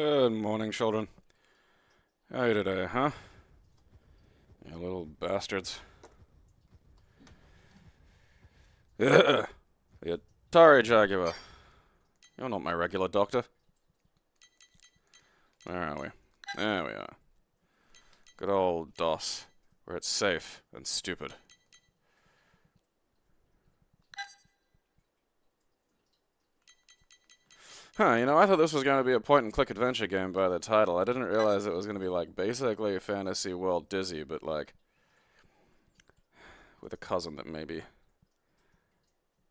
Good morning, children. How are you today, huh? You little bastards. Ugh. The Atari Jaguar. You're not my regular doctor. Where are we? There we are. Good old DOS, where it's safe and stupid. Huh, you know, I thought this was going to be a point-and-click adventure game by the title. I didn't realize it was going to be, like, basically a fantasy world Dizzy, but, like, with a cousin that maybe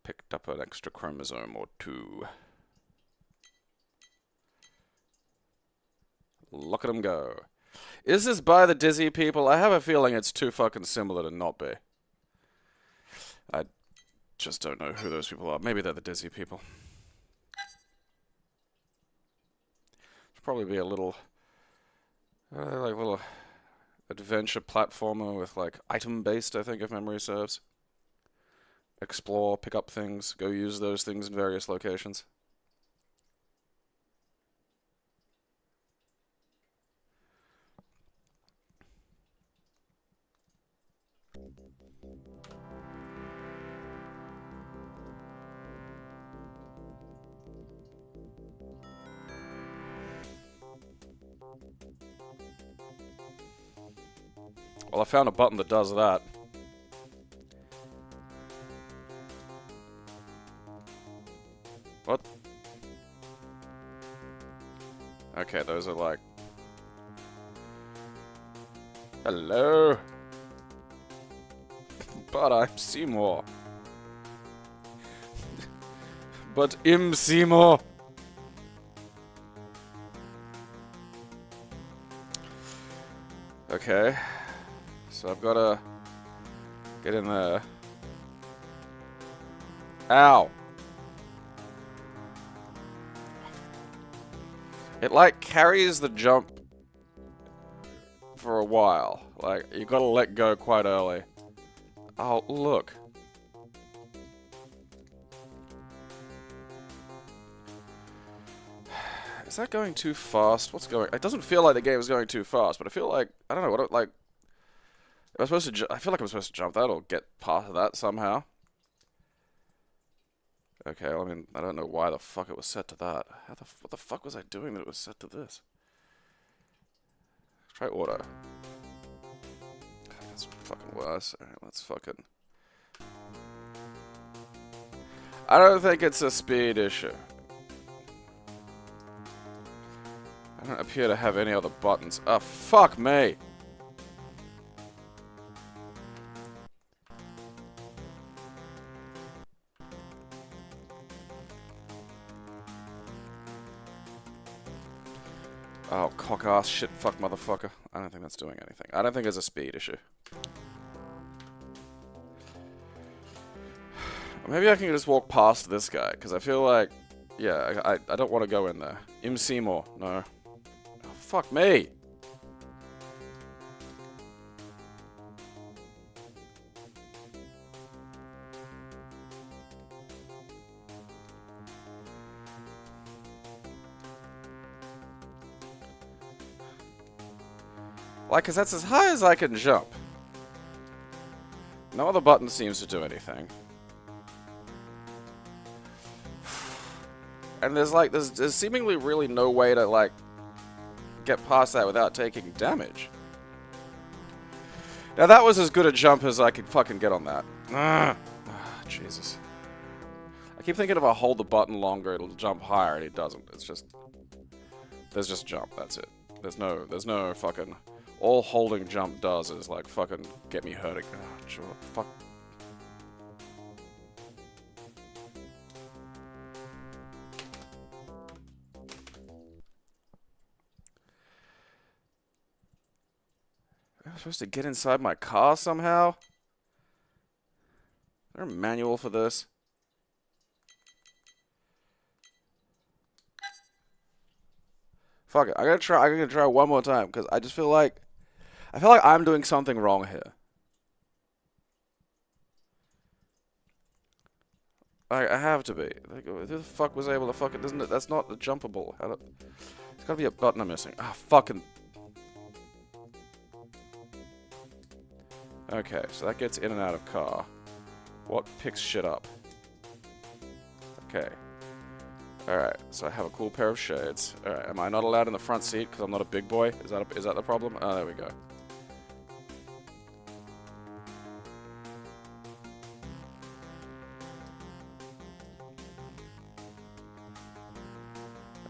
picked up an extra chromosome or two. Look at him go. Is this by the Dizzy people? I have a feeling it's too fucking similar to not be. I just don't know who those people are. Maybe they're the Dizzy people. Probably be a little, like little adventure platformer with like item-based, I think, if memory serves. Explore, pick up things, go use those things in various locations. Well, I found a button that does that. What? Okay, those are like... Hello? But I'm Seymour. But I'm Seymour. Okay. So I've got to get in there. Ow! It like carries the jump for a while. Like, you gotta let go quite early. Oh, look. Is that going too fast? What's going... It doesn't feel like the game is going too fast, but I feel like... I don't know, what like... Am I supposed to I feel like I'm supposed to jump that or get past that somehow. Okay, well, I mean, I don't know why the fuck it was set to that. What the fuck was I doing that it was set to this? Try auto. God, that's fucking worse. Alright, let's fucking... I don't think it's a speed issue. I don't appear to have any other buttons. Oh, fuck me! Oh, cock-ass, shit, fuck, motherfucker. I don't think that's doing anything. I don't think it's a speed issue. Maybe I can just walk past this guy, because I feel like... Yeah, I don't want to go in there. Im Seymour, no. Oh, fuck me! Like, because that's as high as I can jump. No other button seems to do anything. And there's like, there's seemingly really no way to, like, get past that without taking damage. Now, that was as good a jump as I could fucking get on that. Jesus. I keep thinking if I hold the button longer, it'll jump higher, and it doesn't. It's just... There's just jump, that's it. There's no fucking... All holding jump does is, like, fucking get me hurting. Oh, sure, fuck. Am I supposed to get inside my car somehow? Is there a manual for this? Fuck it, I'm gonna try one more time, because I just feel like... I feel like I'm doing something wrong here. I have to be. Like, who the fuck was able to fucking... Isn't it? That's not jumpable. How the... There's gotta be a button I'm missing. Ah, fucking... Okay, so that gets in and out of car. What picks shit up? Okay. Alright, so I have a cool pair of shades. Alright, am I not allowed in the front seat because I'm not a big boy? Is that the problem? Oh, there we go.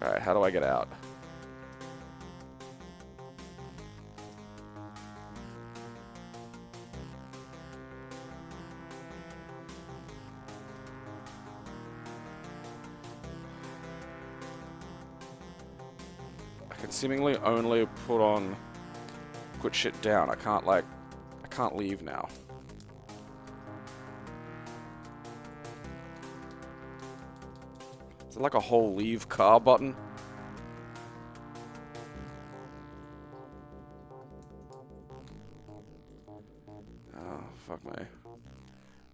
Alright, how do I get out? I can seemingly only put shit down. I can't leave now. Is it like a whole leave car button? Oh, fuck me.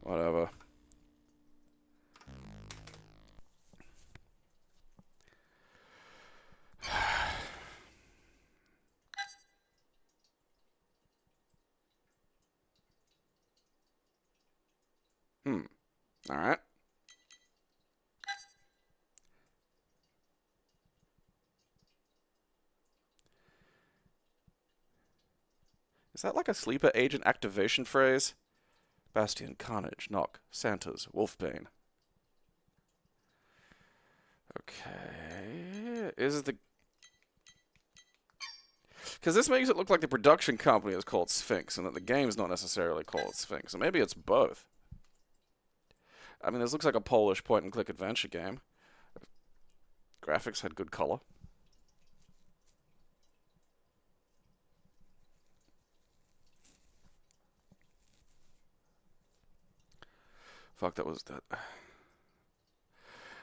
Whatever. Alright. Is that like a sleeper agent activation phrase? Bastion, Carnage, Knock, Santa's, Wolfbane. Okay. Is the... Because this makes it look like the production company is called Sphinx, and that the game's not necessarily called Sphinx. So maybe it's both. I mean, this looks like a Polish point-and-click adventure game. Graphics had good color. Fuck, that was that.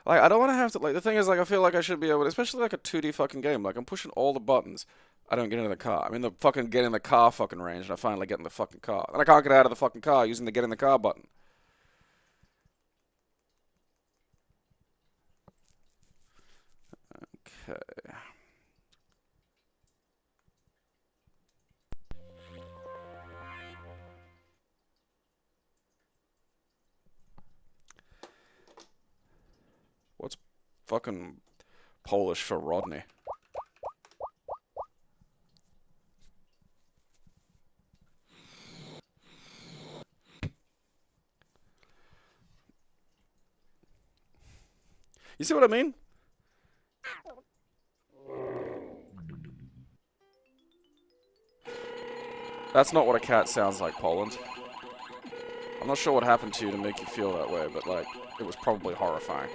Like, I don't want to have to, like, the thing is, like, I feel like I should be able to, especially like a 2D fucking game, like, I'm pushing all the buttons. I don't get into the car. I'm in the fucking get in the car fucking range, and I finally get in the fucking car. And I can't get out of the fucking car using the get in the car button. Okay. What's fucking Polish for Rodney? You see what I mean? That's not what a cat sounds like, Poland. I'm not sure what happened to you to make you feel that way, but, like, it was probably horrifying.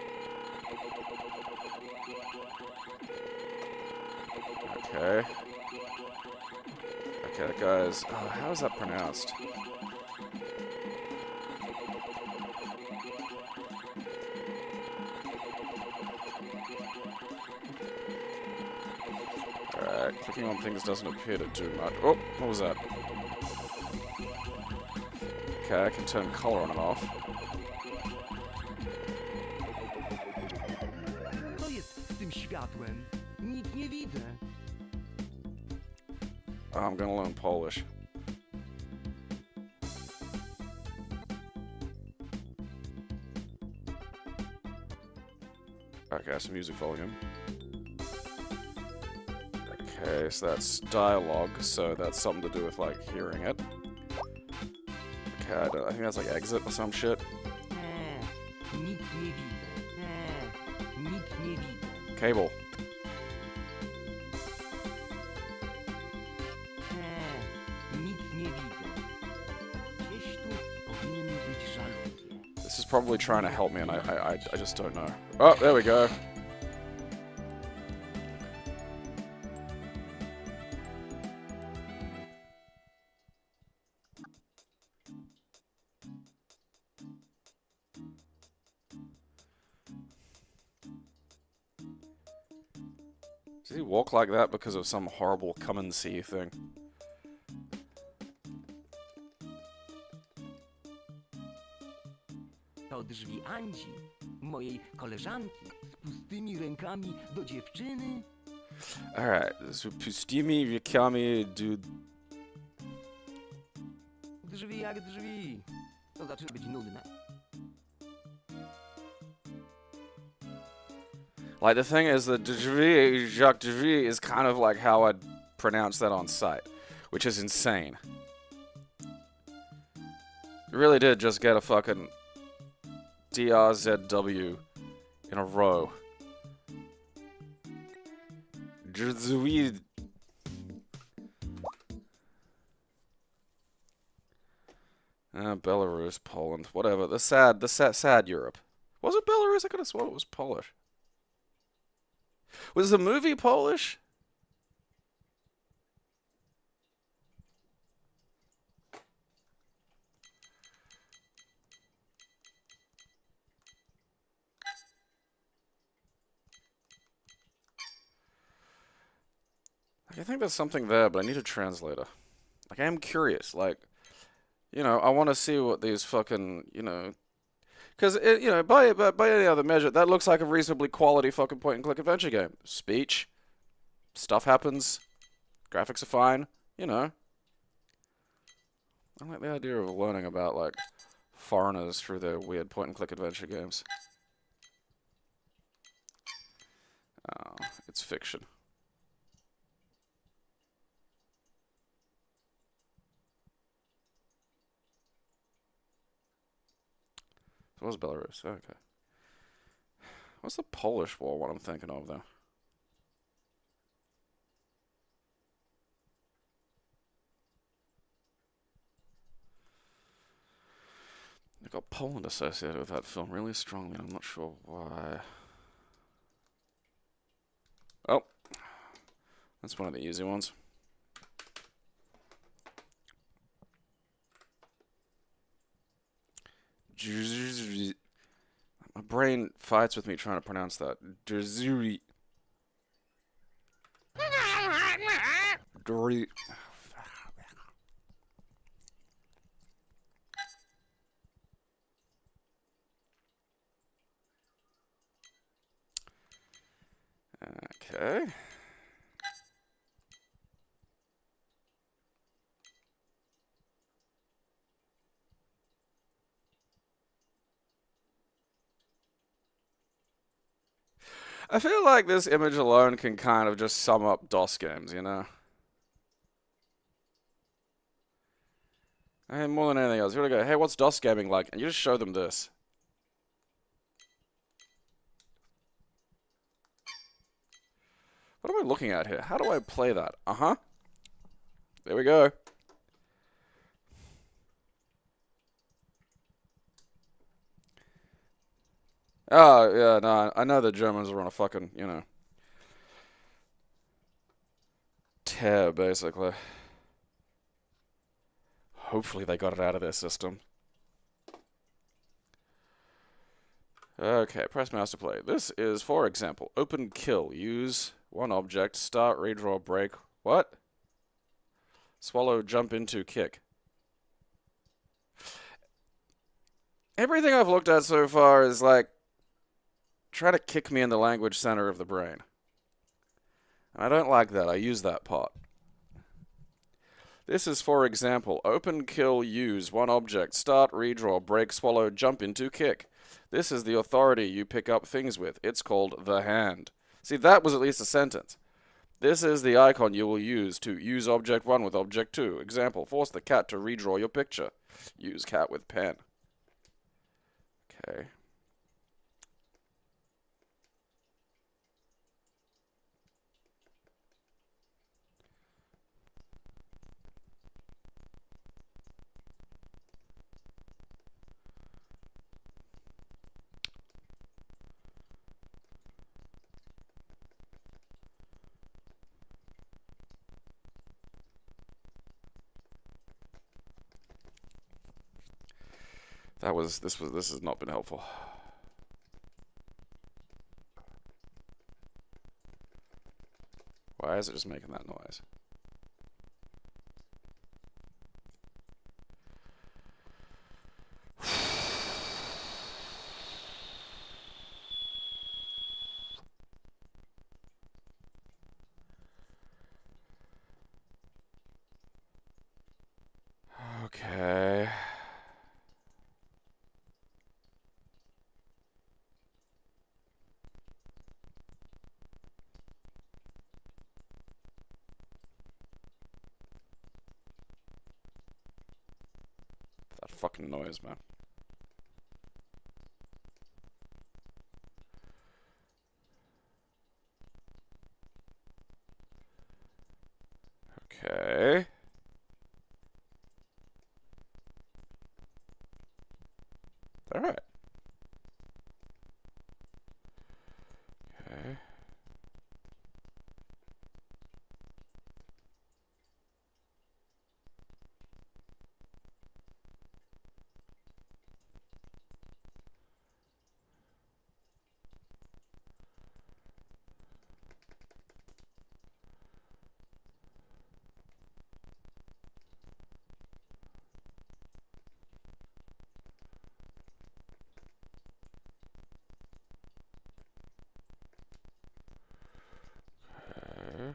Okay. Okay, that guy's... Oh, how is that pronounced? Alright, clicking on things doesn't appear to do much. Oh, what was that? Okay, I can turn color on and off. Co jest z tym światłem? Nic nie widzę. Oh, I'm gonna learn Polish. Okay, some music volume. Okay, so that's dialogue, so that's something to do with, like, hearing it. Okay, I think that's like exit or some shit. Nic nie widzę. Nic nie widzę. Cable. Nic nie widzę. Gdzieś tu powinny być żaluzje. This is probably trying to help me, and I just don't know. Oh, there we go. Does he walk like that because of some horrible come and see thing? To drzwi Andzi. mojej koleżanki z pustymi rękami do dziewczyny? Alright, z pustymi rękami do... Drzwi jak drzwi. To zaczyna być nudne. Like, the thing is that drzwi, Jacques drzwi is kind of like how I'd pronounce that on site, which is insane. You really did just get a fucking DRZW in a row. Drzwi. Belarus, Poland, whatever. The sad Europe. Was it Belarus? I could have sworn it was Polish. Was the movie Polish? Like, I think there's something there, but I need a translator. Like, I am curious. Like, you know, I want to see what these fucking, you know... Because, you know, by any other measure, that looks like a reasonably quality fucking point-and-click adventure game. Speech. Stuff happens. Graphics are fine. You know. I like the idea of learning about, like, foreigners through their weird point-and-click adventure games. Oh, it's fiction. So it was Belarus. Okay. What's the Polish War one I'm thinking of, though? They got Poland associated with that film really strongly, and I'm not sure why. Oh. That's one of the easy ones. My brain fights with me trying to pronounce that. Drzuri. Dori. Okay. I feel like this image alone can kind of just sum up DOS games, you know? Hey, more than anything else, you wanna go, hey, what's DOS gaming like? And you just show them this. What am I looking at here? How do I play that? Uh-huh. There we go. Oh, yeah, no, I know the Germans are on a fucking, you know, tear, basically. Hopefully they got it out of their system. Okay, press mouse to play. This is, for example, open kill. Use one object, start, redraw, break. What? Swallow, jump into, kick. Everything I've looked at so far is like, try to kick me in the language center of the brain. And I don't like that. I use that part. This is, for example, open, kill, use, one object, start, redraw, break, swallow, jump into, kick. This is the authority you pick up things with. It's called the hand. See, that was at least a sentence. This is the icon you will use to use object 1 with object 2. Example, force the cat to redraw your picture. Use cat with pen. Okay. This has not been helpful. Why is it just making that noise? Okay. That fucking noise, man. Okay. All right. Okay. Okay.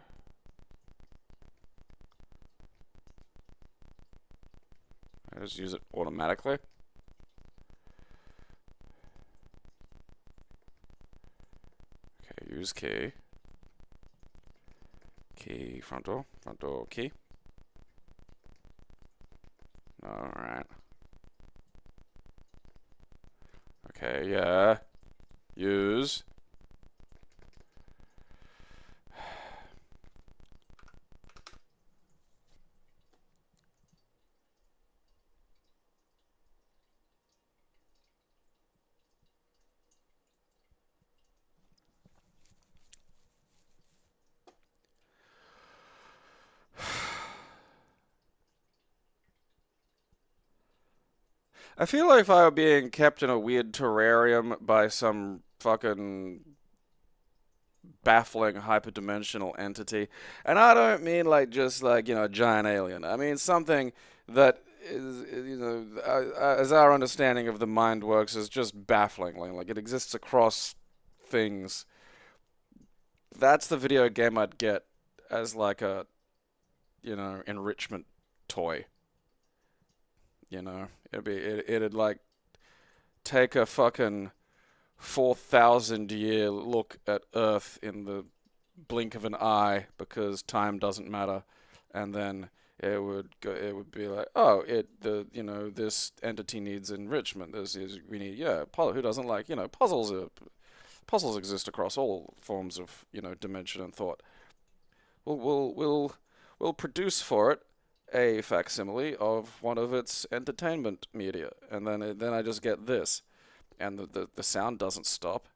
I just use it automatically. Okay, use key. Key, front door key. Alright. Okay, yeah. Use. I feel like if I were being kept in a weird terrarium by some fucking baffling hyperdimensional entity, and I don't mean like just like, you know, a giant alien. I mean something that is, you know, as our understanding of the mind works, is just baffling. Like it exists across things. That's the video game I'd get as like a, you know, enrichment toy. You know, it'd like take a fucking 4,000-year look at Earth in the blink of an eye because time doesn't matter, and then it would be like, oh, you know, this entity needs enrichment. We need, yeah, who doesn't like, you know, puzzles exist across all forms of, you know, dimension and thought. We'll produce for it a facsimile of one of its entertainment media, and then I just get this, and the sound doesn't stop.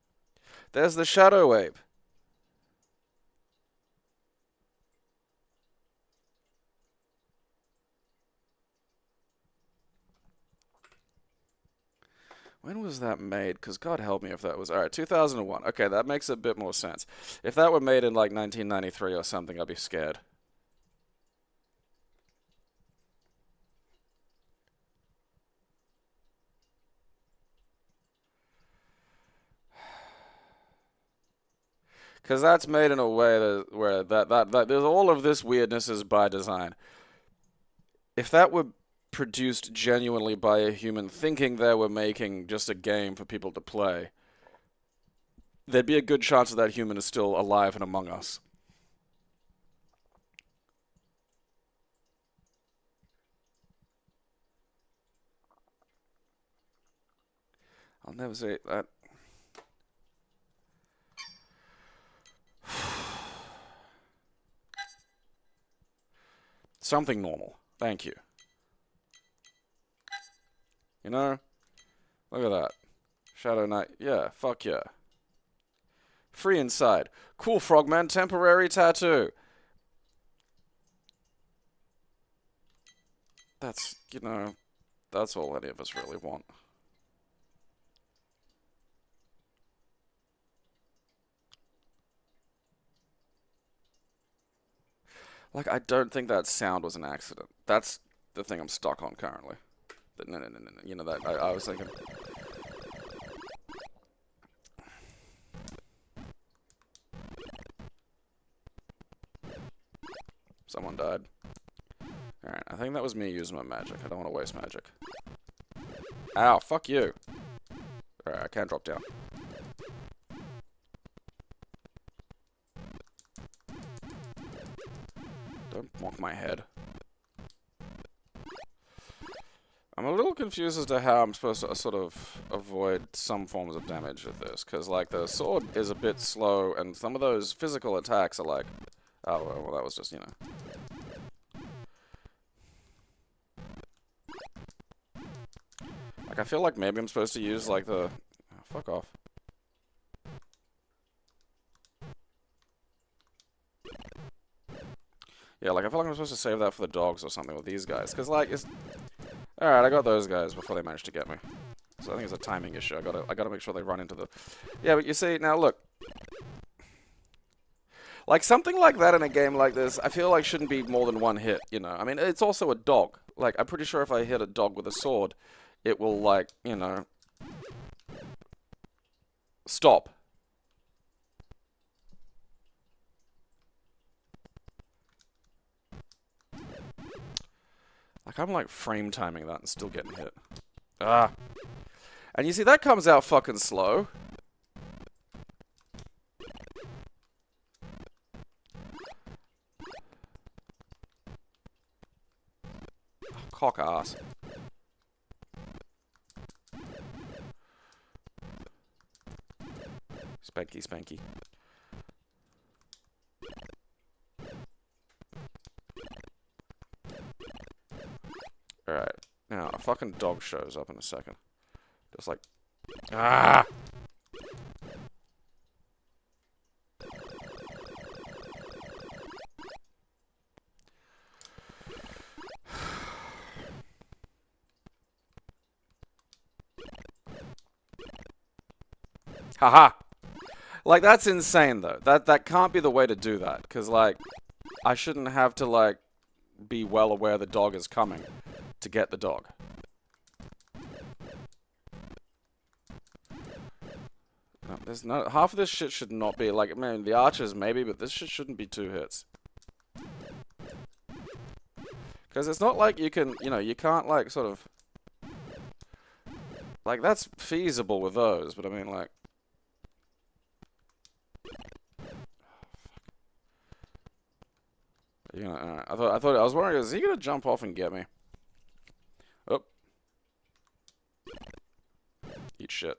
There's the shadow wave. When was that made? Because God help me if that was... Alright, 2001. Okay, that makes a bit more sense. If that were made in like 1993 or something, I'd be scared. Because that's made in a way where that there's all of this weirdness is by design. If that were produced genuinely by a human thinking they were making just a game for people to play, there'd be a good chance that human is still alive and among us. I'll never say that. Something normal. Thank you. You know? Look at that. Shadow Knight. Yeah, fuck yeah. Free inside. Cool Frogman temporary tattoo. That's, you know, that's all any of us really want. Like, I don't think that sound was an accident. That's the thing I'm stuck on currently. No. You know, that I was thinking. Someone died. Alright, I think that was me using my magic. I don't want to waste magic. Ow, fuck you. Alright, I can't drop down. Don't bonk my head. I'm a little confused as to how I'm supposed to sort of avoid some forms of damage with this, because, like, the sword is a bit slow, and some of those physical attacks are like... Oh, well, that was just, you know... Like, I feel like maybe I'm supposed to use, like, the... Oh, fuck off. Yeah, like, I feel like I'm supposed to save that for the dogs or something with these guys, because, like, it's... Alright, I got those guys before they managed to get me. So I think it's a timing issue. I gotta make sure they run into the... Yeah, but you see, now look. Like, something like that in a game like this, I feel like shouldn't be more than one hit, you know? I mean, it's also a dog. Like, I'm pretty sure if I hit a dog with a sword, it will, like, you know... stop. Like, I'm, like, frame timing that and still getting hit. Ah. And you see, that comes out fucking slow. Oh, cock ass. Spanky, spanky. Alright. Now, a fucking dog shows up in a second. Just like... Ah! Haha! Like, that's insane, though. That can't be the way to do that. Because, like, I shouldn't have to, like, be well aware the dog is coming to get the dog. No, there's no... Half of this shit should not be... Like, I mean, the archers maybe, but this shit shouldn't be 2 hits. Because it's not like you can... You know, you can't, like, sort of... Like, that's feasible with those, but I mean, like... You know, I was wondering, is he gonna jump off and get me? Oh. Eat shit.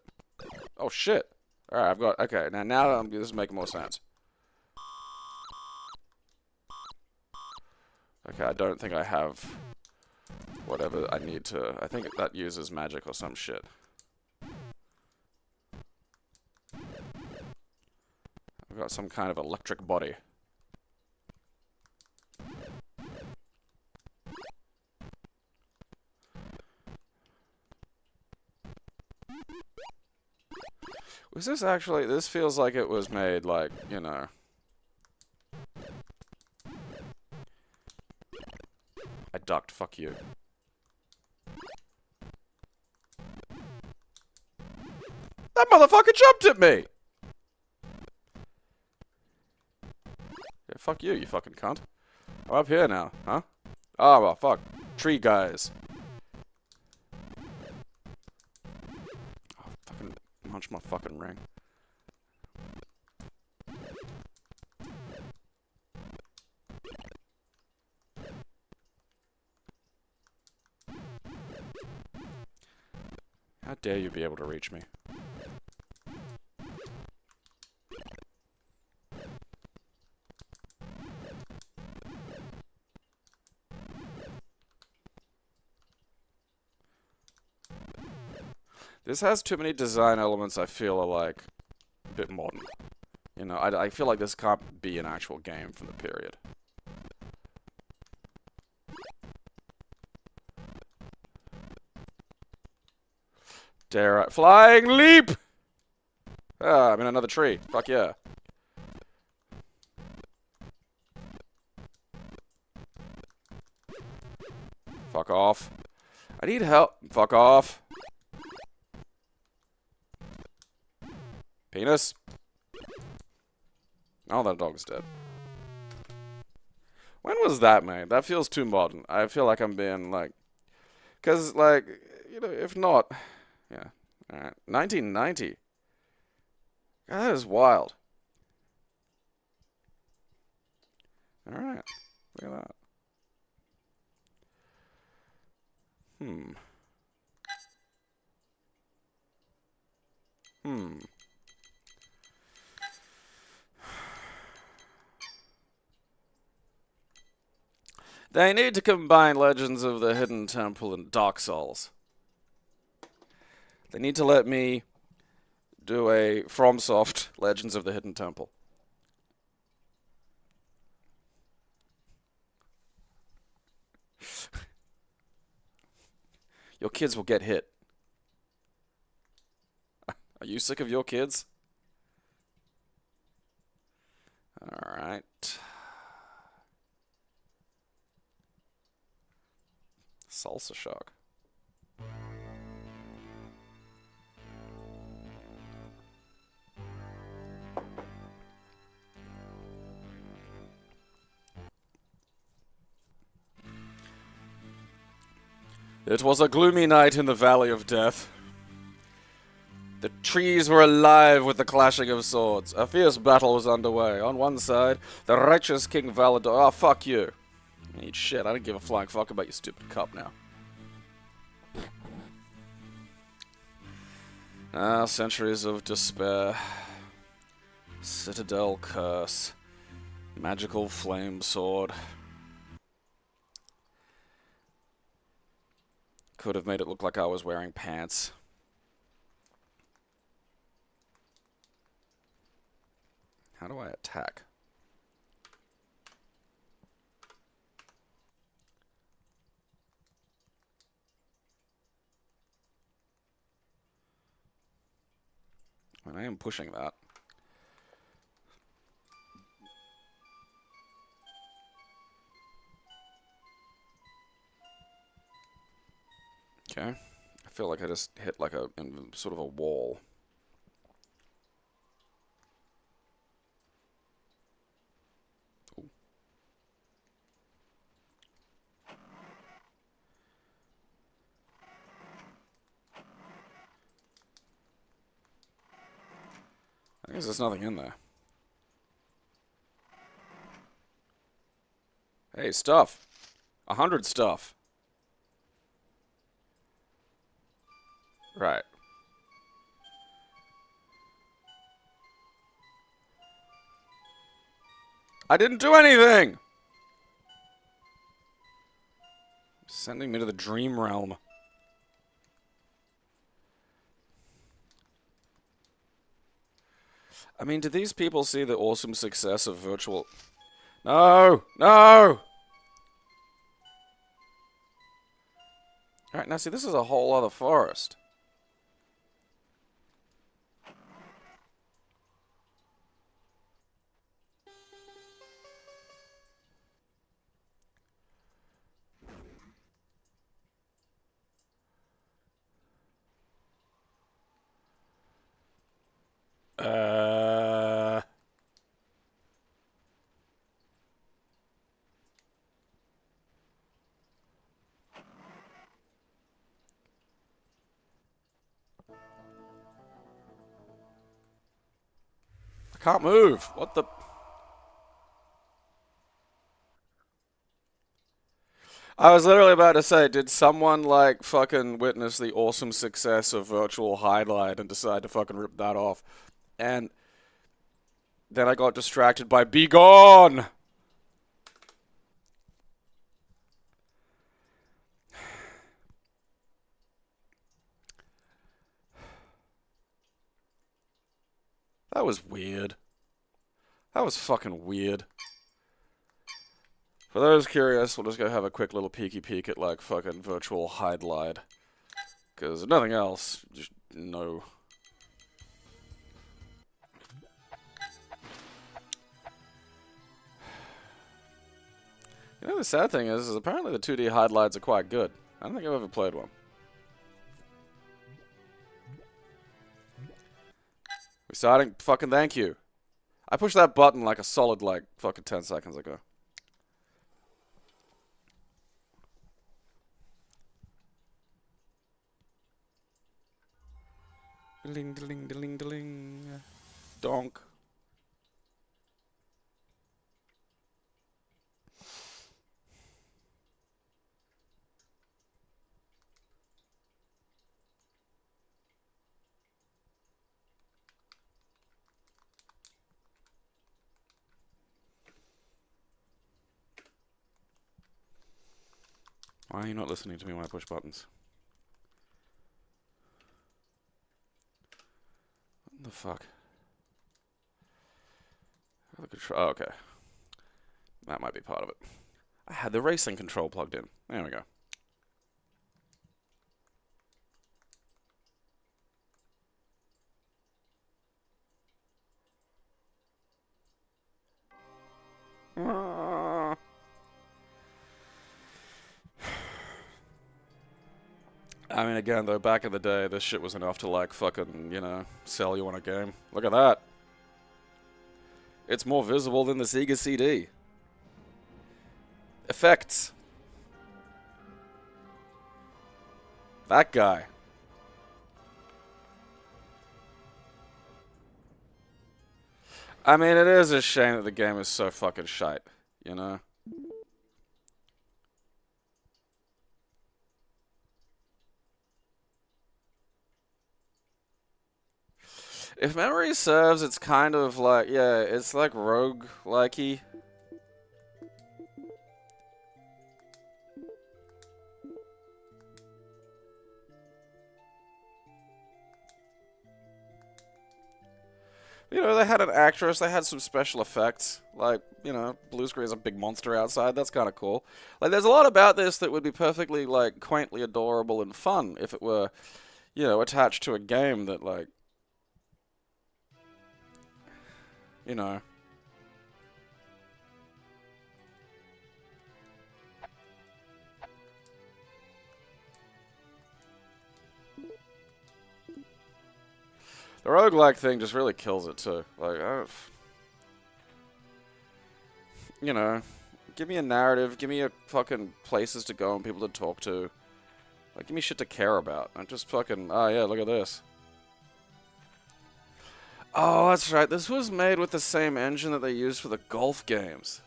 Oh shit. Alright, I've got, okay, now this is making more sense. Okay, I don't think I have whatever I need to, I think that uses magic or some shit. I've got some kind of electric body. Was this actually... This feels like it was made, like, you know... I ducked, fuck you. That motherfucker jumped at me! Yeah, fuck you, you fucking cunt. I'm up here now, huh? Oh, well, fuck. Tree guys. Punch my fucking ring. How dare you be able to reach me? This has too many design elements I feel are, like, a bit modern. You know, I feel like this can't be an actual game from the period. Dare I... Flying leap! Ah, I'm in another tree. Fuck yeah. Fuck off. I need help. Fuck off. Penis. Oh, that dog's dead. When was that made? That feels too modern. I feel like I'm being like, because like, you know, if not, yeah, all right, 1990. God, that is wild. All right, look at that. Hmm. Hmm. They need to combine Legends of the Hidden Temple and Dark Souls. They need to let me do a FromSoft Legends of the Hidden Temple. Your kids will get hit. Are you sick of your kids? Alright. Salsa Shock. It was a gloomy night in the Valley of Death. The trees were alive with the clashing of swords. A fierce battle was underway. On one side, the righteous King Valador. Oh, fuck you. Eat shit. I don't give a flying fuck about your stupid cup now. Ah, centuries of despair. Citadel curse. Magical flame sword. Could have made it look like I was wearing pants. How do I attack? I mean, I am pushing that. Okay. I feel like I just hit like a sort of a wall. Ooh. I guess there's nothing in there. Hey, stuff. 100 stuff. Right. I didn't do anything! Sending me to the dream realm. I mean, do these people see the awesome success of virtual... No! No! Alright, now see, this is a whole other forest. I can't move. What the... I was literally about to say, did someone, like, fucking witness the awesome success of virtual highlight and decide to fucking rip that off? And then I got distracted by Be Gone! That was weird. That was fucking weird. For those curious, we'll just go have a quick little peeky peek at, like, fucking virtual highlight. Because if nothing else, just no. You know, the sad thing is apparently the 2D highlights are quite good. I don't think I've ever played one. We're starting. Fucking thank you. I pushed that button like a solid, like, fucking 10 seconds ago. Ding, ding, ding, ding. Donk. Why are you not listening to me when I push buttons? What the fuck? Oh, okay. That might be part of it. I had the racing control plugged in. There we go. I mean, again, though, back in the day, this shit was enough to, like, fucking, you know, sell you on a game. Look at that. It's more visible than the Sega CD. Effects. That guy. I mean, it is a shame that the game is so fucking shite, you know? If memory serves, it's kind of like, yeah, it's like rogue-likey. You know, they had an actress, they had some special effects. Like, you know, blue screen is a big monster outside. That's kind of cool. Like, there's a lot about this that would be perfectly, like, quaintly adorable and fun if it were, you know, attached to a game that, like, you know. The roguelike thing just really kills it, too. Like, you know, give me a narrative, give me a fucking places to go and people to talk to. Like, give me shit to care about. Not just fucking, oh yeah, look at this. Oh, that's right. This was made with the same engine that they used for the golf games.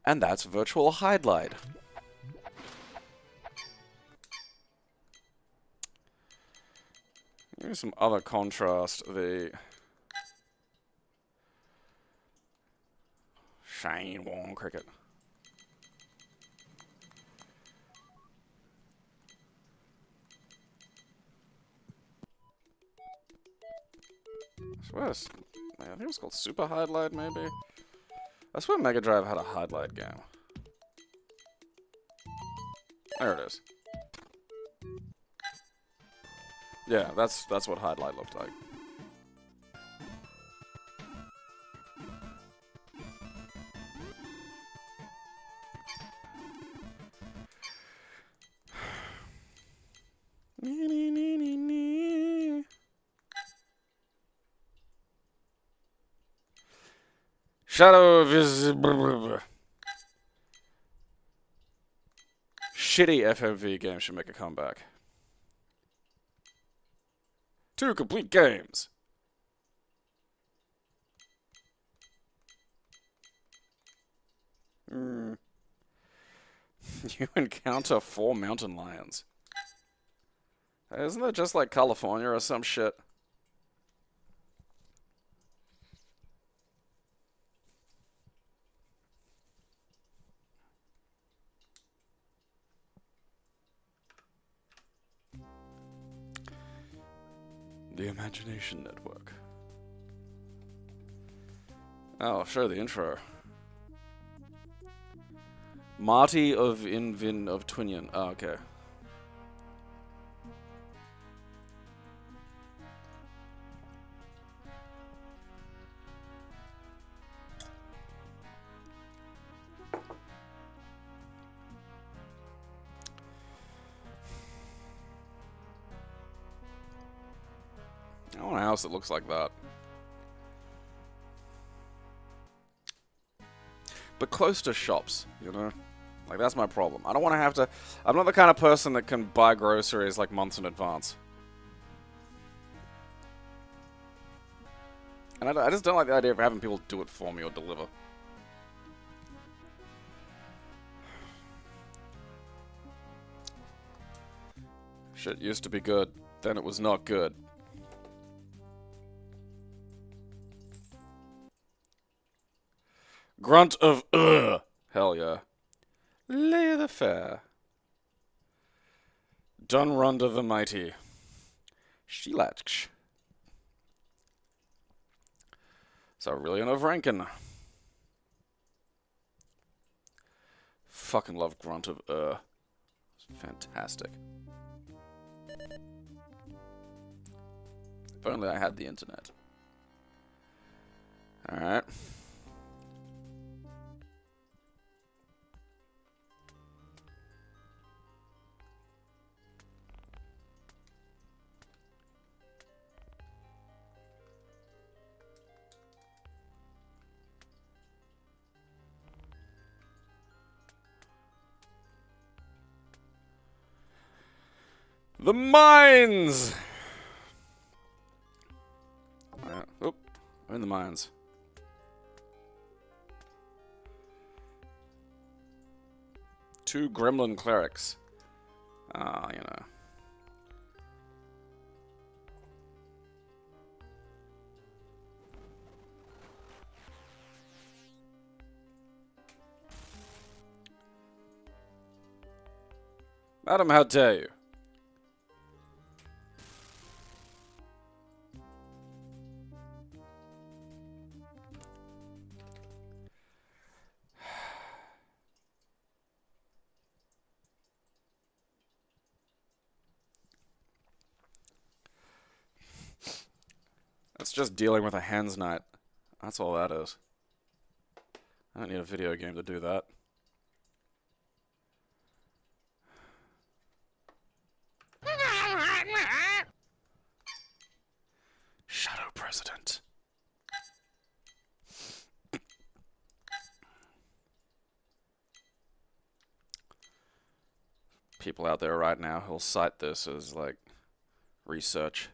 And that's virtual highlight. Maybe some other contrast. The Shane Wong cricket. I swear, I think it was called Super Highlight, maybe. I swear Mega Drive had a highlight game. There it is. Yeah, that's what highlight looked like. Shadow of his shitty FMV game should make a comeback. 2 complete games. You encounter 4 mountain lions. Isn't that just like California or some shit? The Imagination Network. Oh, show the intro. Marty of Invin of Twinion. Oh, okay. want a house that looks like that. But close to shops, you know? Like, that's my problem. I don't want to have to... I'm not the kind of person that can buy groceries, like, months in advance. And I just don't like the idea of having people do it for me or deliver. Shit used to be good, then it was not good. Grunt of hell yeah. Lay the fair. Done Runda the mighty. Shilachk. So really of Rankin. Fucking love Grunt of It's fantastic. If only I had the internet. Alright. The mines! Oop, I'm in the mines. Two gremlin clerics. Ah, you know. Madam, how dare you? That's just dealing with a hen's night. That's all that is. I don't need a video game to do that. Shadow President. People out there right now who'll cite this as, like, research.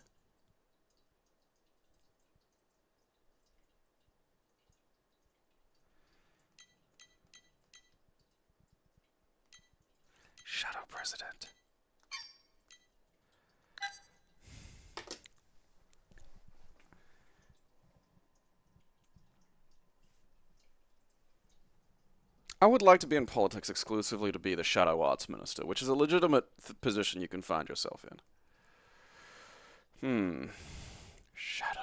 Shadow President. I would like to be in politics exclusively to be the Shadow Arts Minister, which is a legitimate position you can find yourself in. Shadow.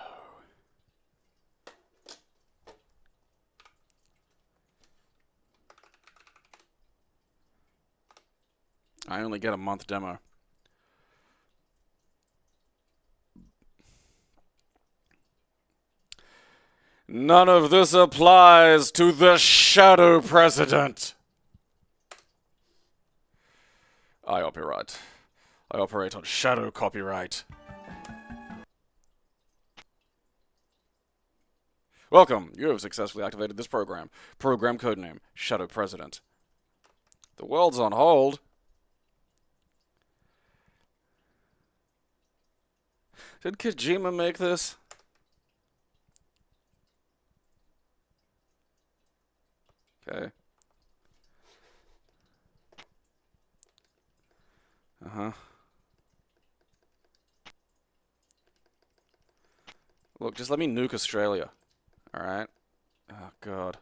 I only get a month demo. None of this applies to the Shadow President. I operate on shadow copyright. Welcome. You have successfully activated this program. Program codename, Shadow President. The world's on hold. Did Kojima make this? Okay. Look, just let me nuke Australia. Alright? Oh, God.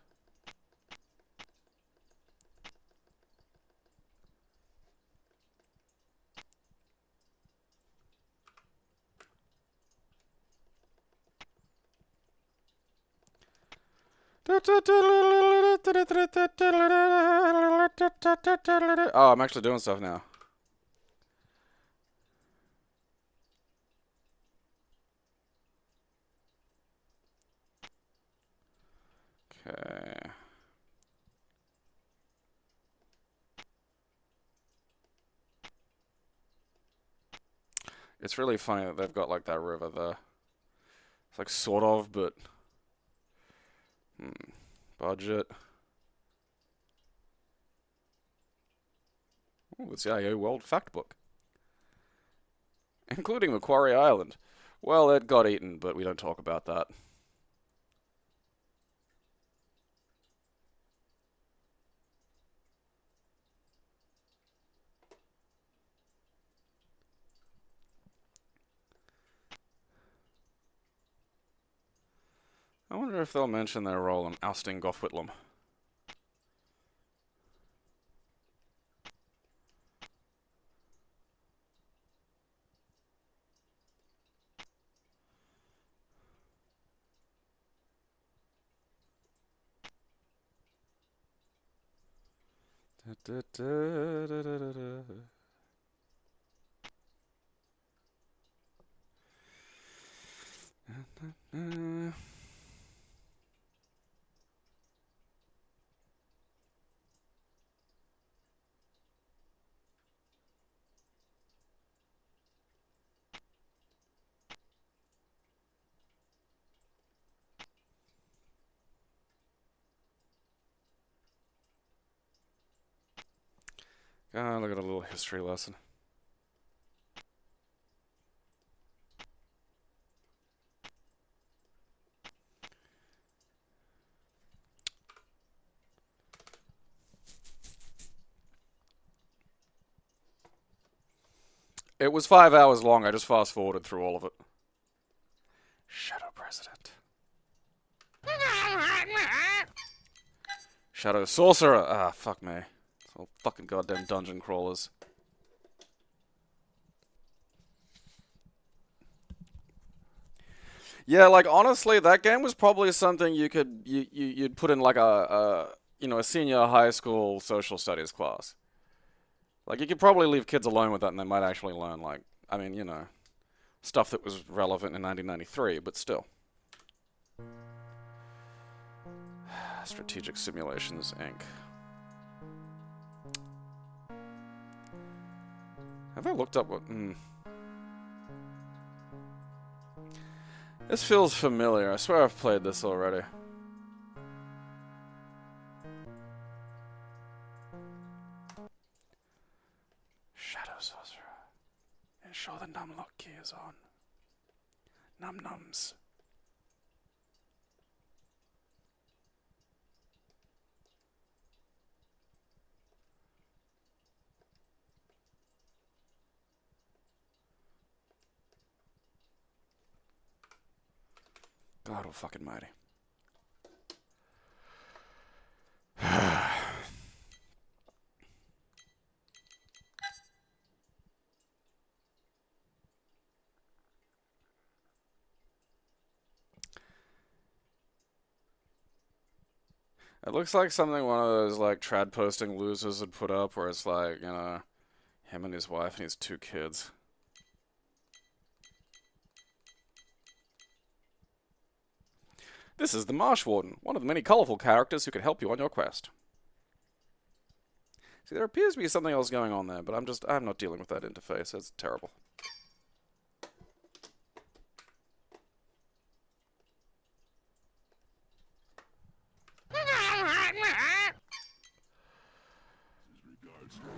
Oh, I'm actually doing stuff now. Okay. It's really funny that they've got like that river there. It's like sort of, but budget. Ooh, it's the IO World Factbook, including Macquarie Island. Well, it got eaten, but we don't talk about that. I wonder if they'll mention their role in ousting Gough Whitlam. Da, da, da, da, da, da. Ah, look at a little history lesson. It was 5 hours long. I just fast forwarded through all of it. Shadow President. Shadow Sorcerer. Ah, fuck me. It's all fucking goddamn dungeon crawlers. Yeah, like honestly, that game was probably something you'd put in like a senior high school social studies class. Like you could probably leave kids alone with that, and they might actually learn like stuff that was relevant in 1993, but still. Strategic Simulations, Inc. Have I looked up what? This feels familiar. I swear I've played this already. Shadow Sorcerer. Ensure the numlock key is on. Num-nums. God, oh fucking mighty. It looks like something one of those like trad posting losers would put up, where it's like, him and his wife and his 2 kids. This is the Marsh Warden, one of the many colorful characters who can help you on your quest. See, there appears to be something else going on there, but I'm not dealing with that interface. It's terrible.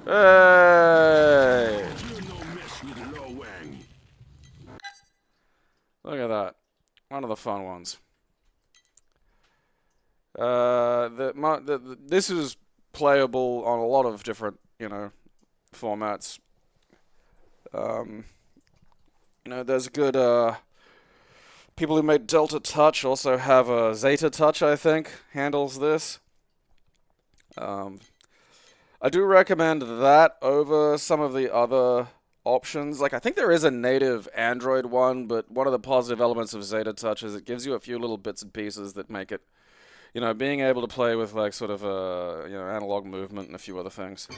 Hey! Look at that. One of the fun ones. This is playable on a lot of different, formats. There's good, people who made Delta Touch also have a Zeta Touch, I think, handles this. I do recommend that over some of the other options. Like, I think there is a native Android one, but one of the positive elements of Zeta Touch is it gives you a few little bits and pieces that make it, being able to play with, like, sort of, analog movement and a few other things.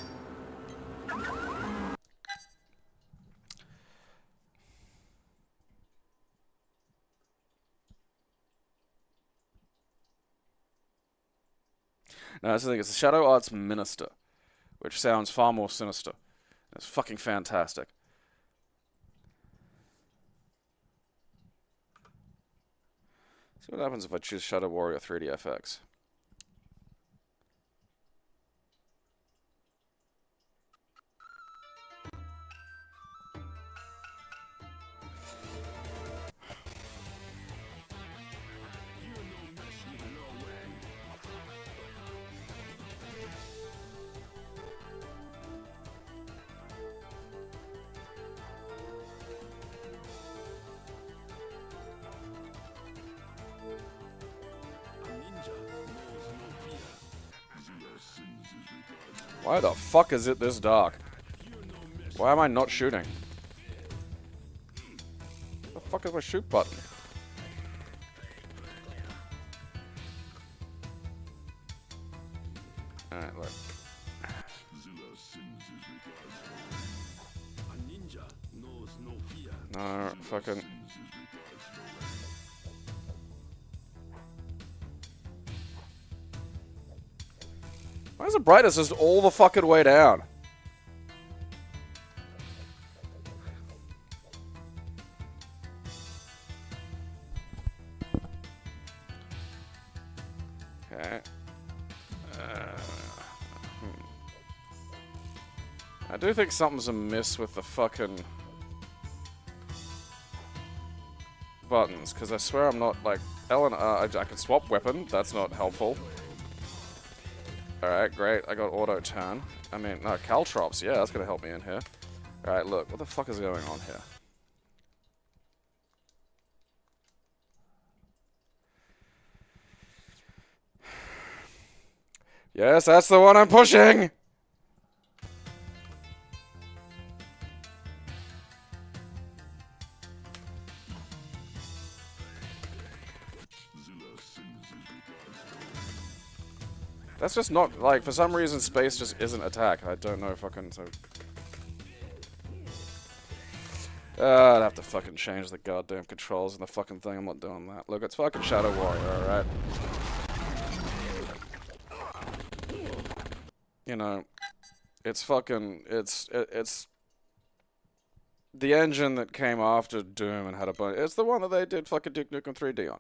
No, that's the thing. It's the Shadow Arts Minister, which sounds far more sinister. It's fucking fantastic. See what happens if I choose Shadow Warrior 3DFX. Why the fuck is it this dark? Why am I not shooting? What the fuck is my shoot button? Alright, look. No, fucking... Why is the brightness just all the fucking way down? Okay. I do think something's amiss with the fucking buttons, because I swear I'm not, like, L and R, I can swap weapon, that's not helpful. Alright, great, I got auto turn. I mean, no, caltrops, yeah, that's gonna help me in here. Alright, look, what the fuck is going on here? Yes, that's the one I'm pushing! That's just not, like, for some reason space just isn't attack. I don't know fucking, so... I'd have to fucking change the goddamn controls in the fucking thing. I'm not doing that. Look, it's fucking Shadow Warrior, alright? You know, it's fucking, it's the engine that came after Doom and had a bunch, it's the one that they did fucking Duke Nukem 3D on.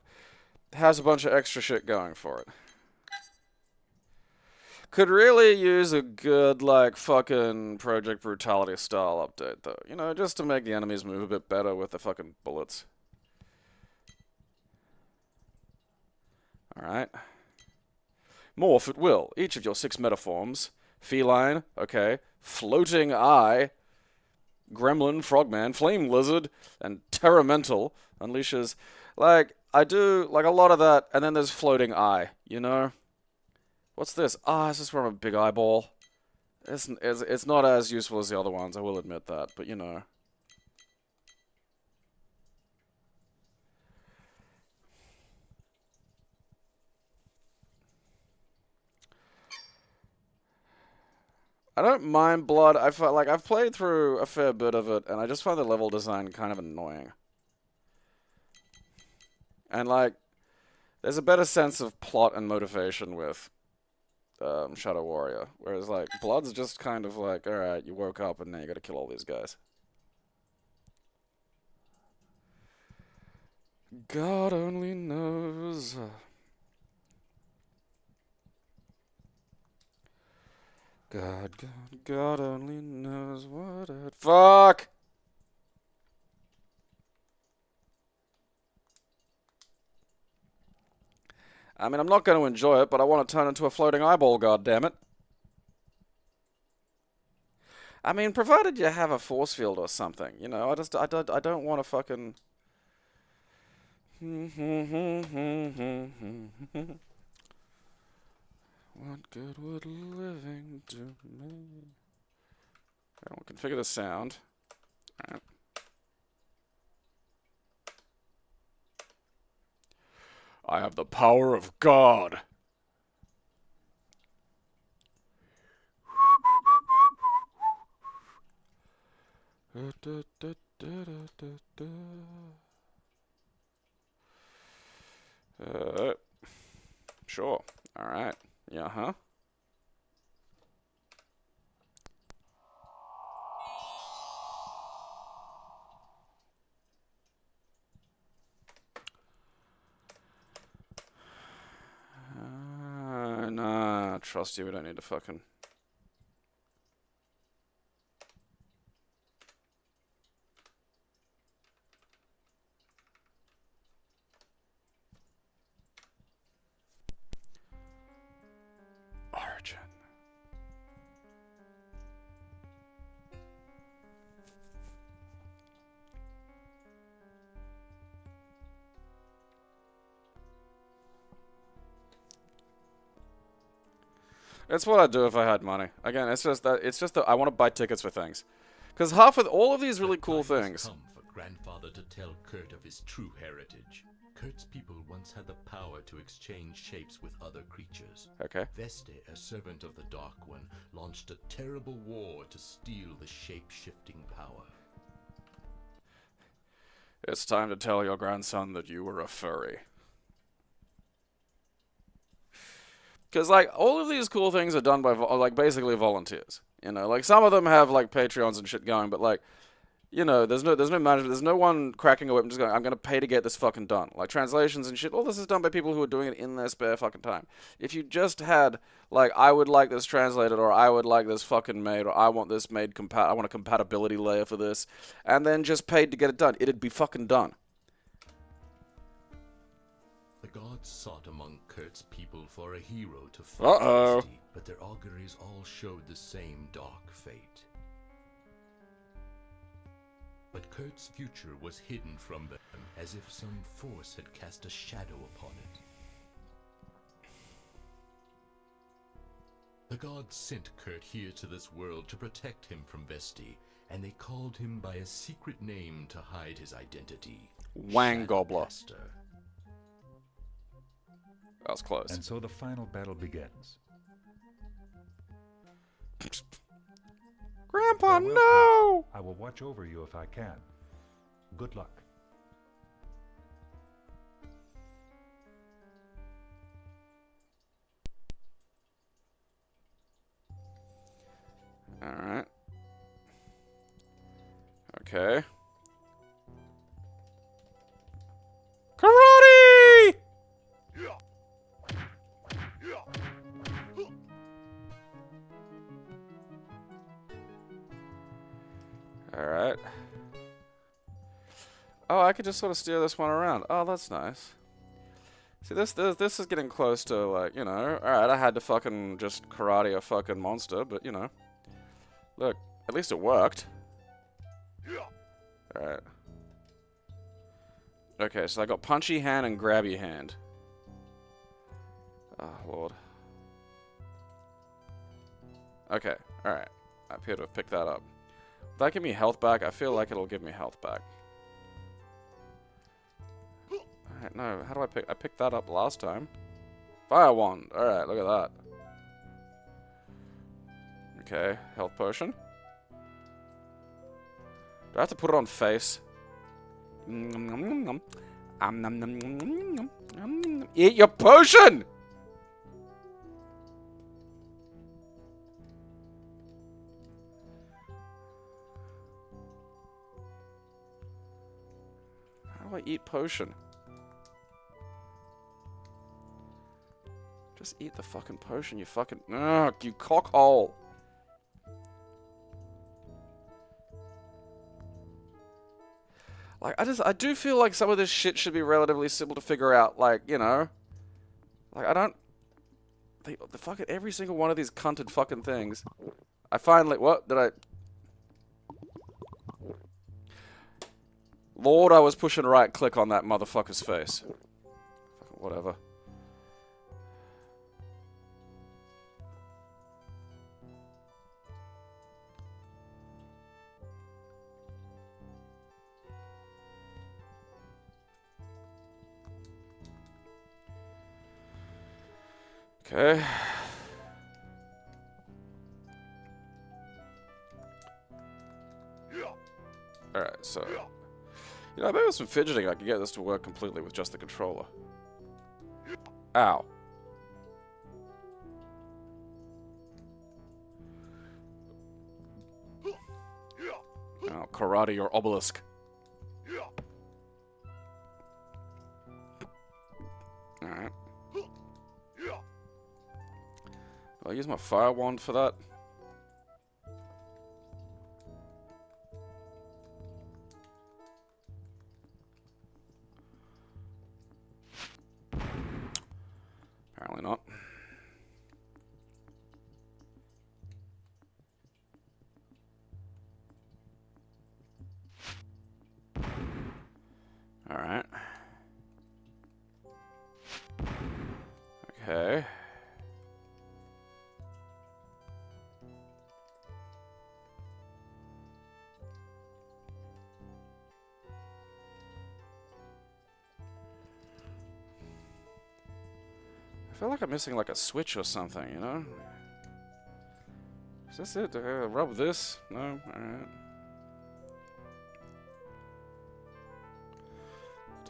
It has a bunch of extra shit going for it. Could really use a good, like, fucking Project Brutality style update, though. You know, just to make the enemies move a bit better with the fucking bullets. Alright. Morph at will. Each of your 6 metaforms. Feline, okay. Floating Eye. Gremlin, Frogman, Flame Lizard, and Terramental unleashes... Like, I do, like, a lot of that, and then there's Floating Eye, you know? What's this? Ah, it's just from a big eyeball. It's not as useful as the other ones, I will admit that, but you know. I don't mind Blood. I felt like I've played through a fair bit of it, and I just find the level design kind of annoying. And like, there's a better sense of plot and motivation with Shadow Warrior, whereas like Blood's just kind of like, all right, you woke up and now you got to kill all these guys. God only knows. God only knows what it. Fuck! I mean, I'm not going to enjoy it, but I want to turn into a floating eyeball, goddammit. I mean, provided you have a force field or something, you know, I don't want to fucking... What good would living do me? Okay, we'll configure the sound. Alright. I have the power of God. Sure. All right. Yeah, huh? trust you. We don't need to fucking... Origin. It's what I'd do if I had money. Again, it's just that I want to buy tickets for things. Because half of all of these really cool things... Come for grandfather to tell Kurt of his true heritage. Kurt's people once had the power to exchange shapes with other creatures. Okay. Veste, a servant of the Dark One, launched a terrible war to steal the shape-shifting power. It's time to tell your grandson that you were a furry. Because, like, all of these cool things are done by, like, basically volunteers. You know, like, some of them have, like, Patreons and shit going, but, like, you know, there's no management, there's no one cracking a whip and just going, I'm going to pay to get this fucking done. Like, translations and shit, all this is done by people who are doing it in their spare fucking time. If you just had, like, I would like this translated, or I would like this fucking made, or I want this made, I want a compatibility layer for this, and then just paid to get it done, it'd be fucking done. The gods sought among Kurt's people for a hero to fight Veste, but their auguries all showed the same dark fate. But Kurt's future was hidden from them, as if some force had cast a shadow upon it. The gods sent Kurt here to this world to protect him from Veste, and they called him by a secret name to hide his identity. Wang Gobbler. That was close. And so the final battle begins. Grandpa, Farewell, no! I will watch over you if I can. Good luck. Alright. Okay. Karate! Alright. Oh, I could just sort of steer this one around. Oh, that's nice. See, this is getting close to, like, you know, alright, I had to fucking just karate a fucking monster, but, you know. Look, at least it worked. Alright. Okay, so I got punchy hand and grabby hand. Oh, Lord. Okay, alright. I appear to have picked that up. Will that give me health back? I feel like it'll give me health back. Alright, no, how do I pick? I picked that up last time. Fire wand. Alright, look at that. Okay, health potion. Do I have to put it on face? Eat your potion! How do I eat potion? Just eat the fucking potion, you fucking... Ugh, you cockhole! Like, I do feel like some of this shit should be relatively simple to figure out, like, you know? Like, I don't... The fucking... Every single one of these cunted fucking things... I finally... What? Did I... Lord, I was pushing right click on that motherfucker's face. Fucking whatever. Okay. Alright, so... You know, maybe with some fidgeting I could get this to work completely with just the controller. Ow. Oh, karate or obelisk. Alright. I'll use my fire wand for that. Apparently not. Alright. Okay. I feel like I'm missing like a switch or something, you know? Is this it? Rub this? No? Alright.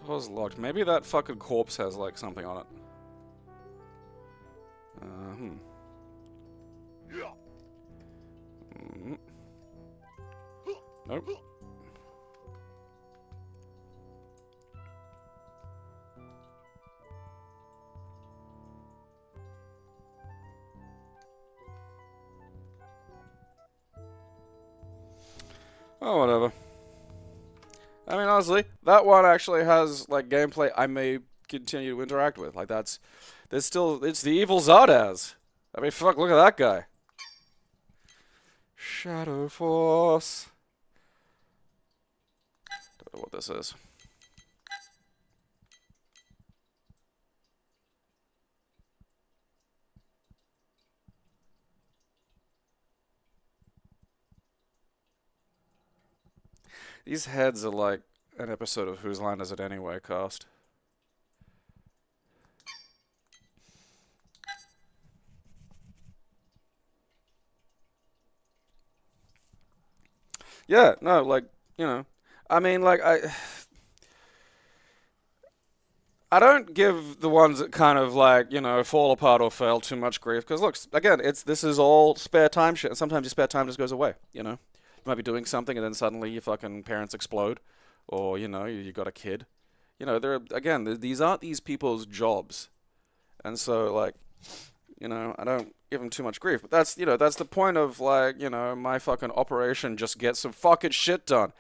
Door's locked. Maybe that fucking corpse has like something on it. Nope. Oh, whatever. I mean, honestly, that one actually has, like, gameplay I may continue to interact with. Like, there's still, it's the evil Zardoz. I mean, fuck, look at that guy. Shadow Force. Don't know what this is. These heads are like an episode of Whose Line Is It Anyway cast. Yeah, no, like, you know, I mean, like, I don't give the ones that kind of like, you know, fall apart or fail too much grief, because look, again, this is all spare time shit. Sometimes your spare time just goes away, you know. You might be doing something and then suddenly your fucking parents explode, or, you know, you got a kid. You know, these aren't these people's jobs. And so, like, you know, I don't give them too much grief. But that's, you know, that's the point of, like, you know, my fucking operation just get some fucking shit done.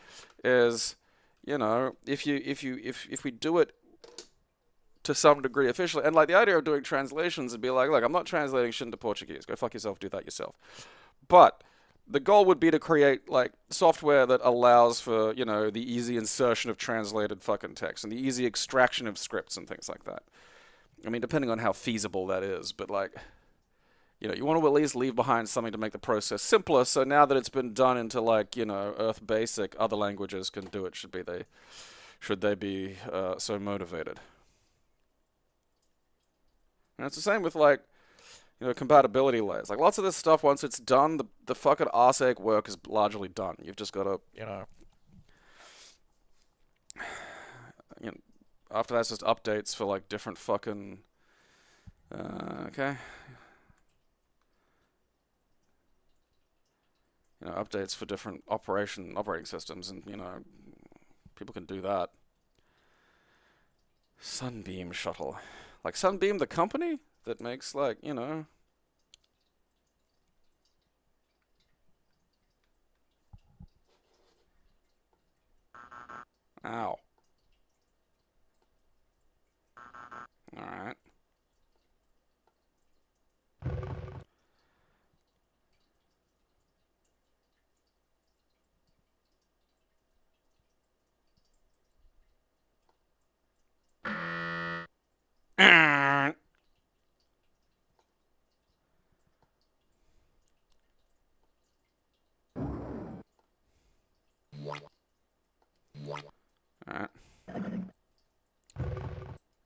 Is, you know, if we do it to some degree officially, and like the idea of doing translations would be like, look, I'm not translating shit into Portuguese. Go fuck yourself, do that yourself. But the goal would be to create like software that allows for, you know, the easy insertion of translated fucking text and the easy extraction of scripts and things like that. I mean, depending on how feasible that is, but like, you know, you want to at least leave behind something to make the process simpler. So now that it's been done into like, you know, Earth Basic, other languages can do it. Should they be so motivated? And it's the same with like, you know, compatibility layers. Like lots of this stuff, once it's done, the fucking arse-ache work is largely done. You've just got to, you know, after that's just updates for like different fucking, okay. You know, updates for different operating systems, and, you know, people can do that. Sunbeam Shuttle. Like Sunbeam, the company that makes, like, you know... Ow. Alright. Alright.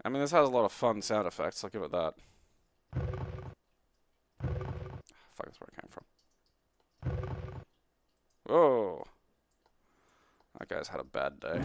I mean, this has a lot of fun sound effects, I'll give it that. Fuck, that's where it came from. Whoa. That guy's had a bad day.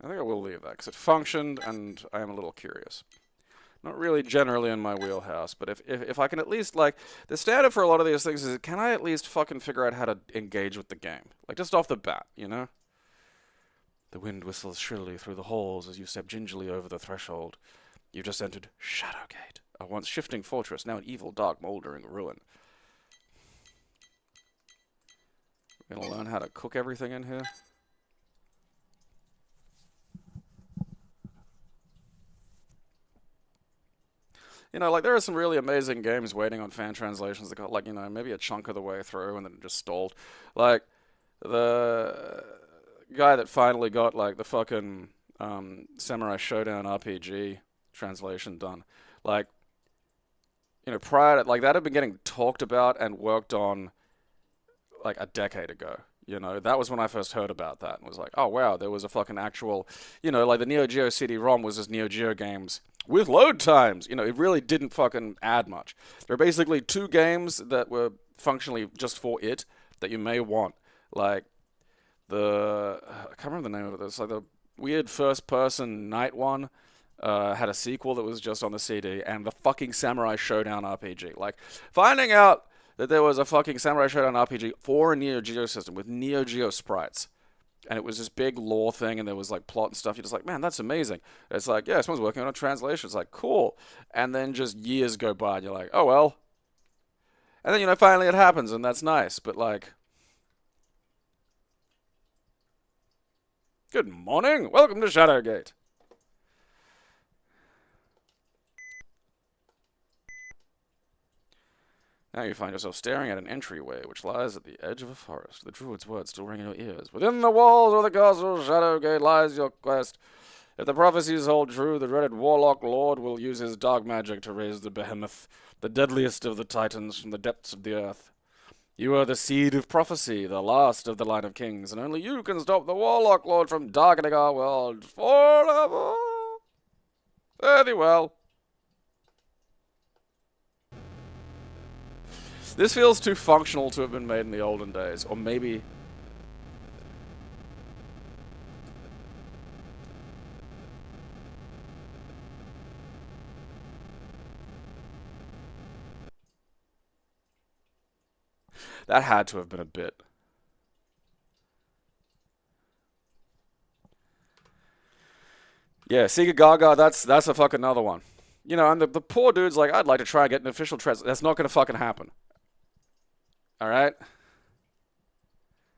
I think I will leave that, because it functioned, and I am a little curious. Not really generally in my wheelhouse, but if I can at least, like, the standard for a lot of these things is, can I at least fucking figure out how to engage with the game? Like, just off the bat, you know? The wind whistles shrilly through the halls as you step gingerly over the threshold. You've just entered Shadowgate, a once shifting fortress, now an evil, dark, mouldering ruin. We're gonna learn how to cook everything in here. You know, like, there are some really amazing games waiting on fan translations that got, like, you know, maybe a chunk of the way through and then it just stalled. Like, the guy that finally got, like, the fucking Samurai Showdown RPG translation done. Like, you know, prior to, like, that had been getting talked about and worked on, like, a decade ago. You know, that was when I first heard about that and was like, oh, wow, there was a fucking actual, you know, like, the Neo Geo CD-ROM was just Neo Geo games with load times. You know, it really didn't fucking add much. There are basically 2 games that were functionally just for it that you may want. Like, I can't remember the name of it. It's like the weird first-person night one had a sequel that was just on the CD, and the fucking Samurai Showdown RPG. Like, finding out that there was a fucking Samurai Showdown RPG for a Neo Geo system with Neo Geo sprites. And it was this big lore thing, and there was, like, plot and stuff. You're just like, man, that's amazing. It's like, yeah, someone's working on a translation. It's like, cool. And then just years go by, and you're like, oh, well. And then, you know, finally it happens, and that's nice. But, like, good morning. Welcome to Shadowgate. Now you find yourself staring at an entryway which lies at the edge of a forest. The druid's words still ring in your ears. Within the walls of the castle Shadowgate lies your quest. If the prophecies hold true, the dreaded warlock lord will use his dark magic to raise the behemoth, the deadliest of the titans, from the depths of the earth. You are the seed of prophecy, the last of the line of kings, and only you can stop the warlock lord from darkening our world forever. Fare thee well. This feels too functional to have been made in the olden days, or maybe... that had to have been a bit. Yeah, Sega Gaga, that's a fucking another one. You know, and the poor dude's like, I'd like to try and get an official translation. That's not going to fucking happen. Alright?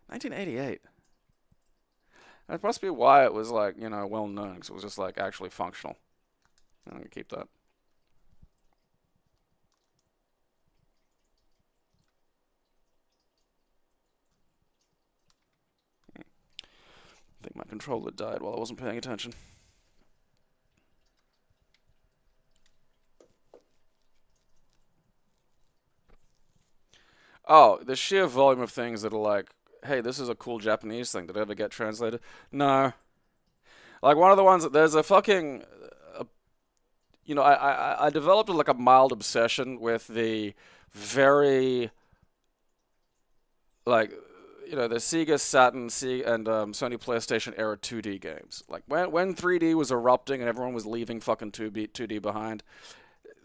1988. That must be why it was, like, you know, well known, because it was just, like, actually functional. I'm going to keep that. I think my controller died while I wasn't paying attention. Oh, the sheer volume of things that are like, hey, this is a cool Japanese thing. Did it ever get translated? No. Like, one of the ones that there's a fucking... you know, I developed like a mild obsession with the very... like, you know, the Sega Saturn and Sony PlayStation era 2D games. Like, when 3D was erupting and everyone was leaving fucking 2D behind...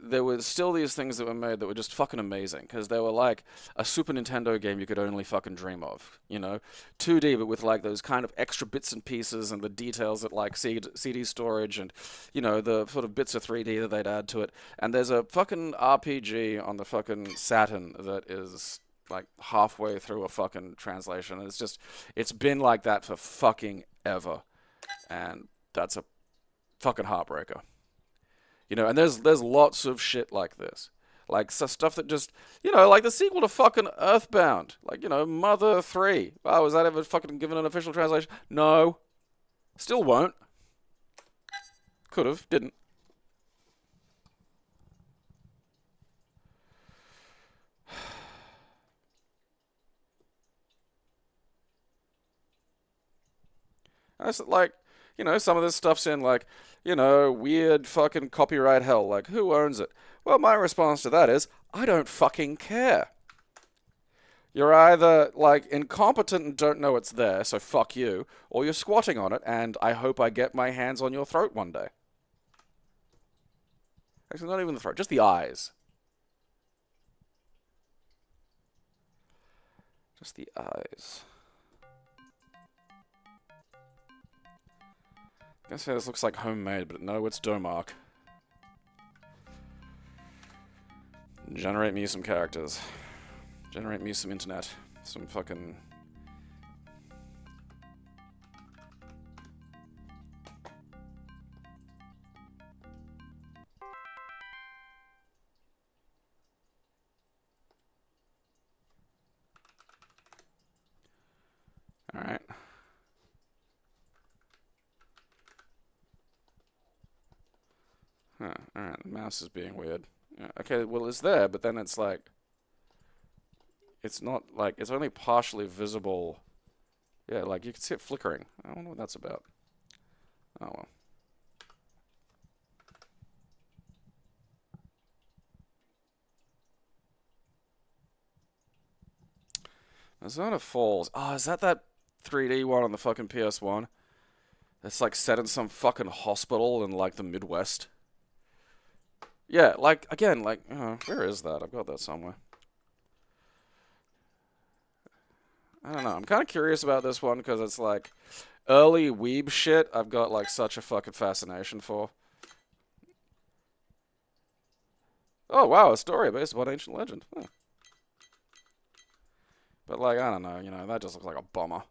there were still these things that were made that were just fucking amazing, because they were like a Super Nintendo game you could only fucking dream of, you know? 2D, but with like those kind of extra bits and pieces and the details that like CD storage and, you know, the sort of bits of 3D that they'd add to it. And there's a fucking RPG on the fucking Saturn that is like halfway through a fucking translation. And it's been like that for fucking ever. And that's a fucking heartbreaker. You know, and there's lots of shit like this. Like, stuff that just, you know, like the sequel to fucking Earthbound. Like, you know, Mother 3. Oh, was that ever fucking given an official translation? No. Still won't. Could've, didn't. And it's like, you know, some of this stuff's in, like, you know, weird fucking copyright hell. Like, who owns it? Well, my response to that is, I don't fucking care. You're either, like, incompetent and don't know it's there, so fuck you, or you're squatting on it, and I hope I get my hands on your throat one day. Actually, not even the throat, just the eyes. Just the eyes. I'm gonna say this looks like homemade, but no, it's Domark. Generate me some characters. Generate me some internet. Some fucking... Alright. Huh, alright, the mouse is being weird. Yeah, okay, well, it's there, but then it's like... It's not, like, it's only partially visible. Yeah, like, you can see it flickering. I don't know what that's about. Oh, well. Zona Falls. Oh, is that 3D one on the fucking PS1? It's like set in some fucking hospital in like the Midwest. Yeah, like, again, like, where is that? I've got that somewhere. I don't know. I'm kind of curious about this one because it's like early weeb shit I've got like such a fucking fascination for. Oh, wow, a story based upon ancient legend. Huh. But, like, I don't know, you know, that just looks like a bummer.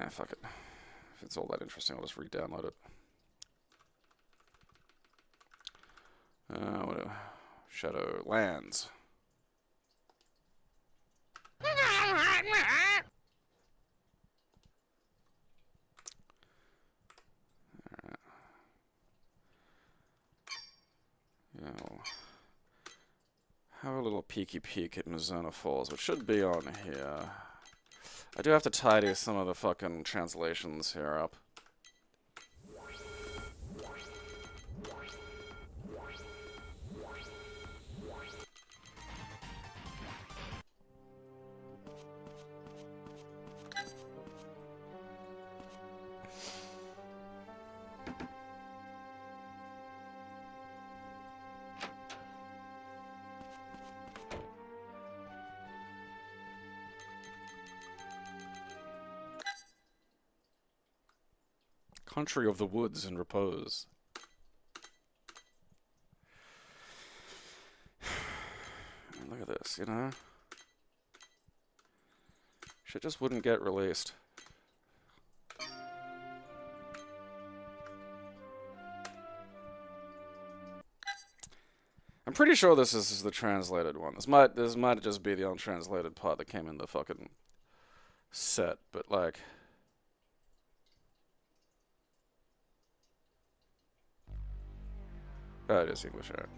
Fuck it. If it's all that interesting, I'll just re-download it. Shadowlands. Yeah, we'll have a little peeky peek at Zona Falls, which should be on here. I do have to tidy some of the fucking translations here up. Country of the woods and repose. Look at this, you know? Shit just wouldn't get released. I'm pretty sure this is the translated one. This might just be the untranslated part that came in the fucking set, but like... Oh, it is English, alright.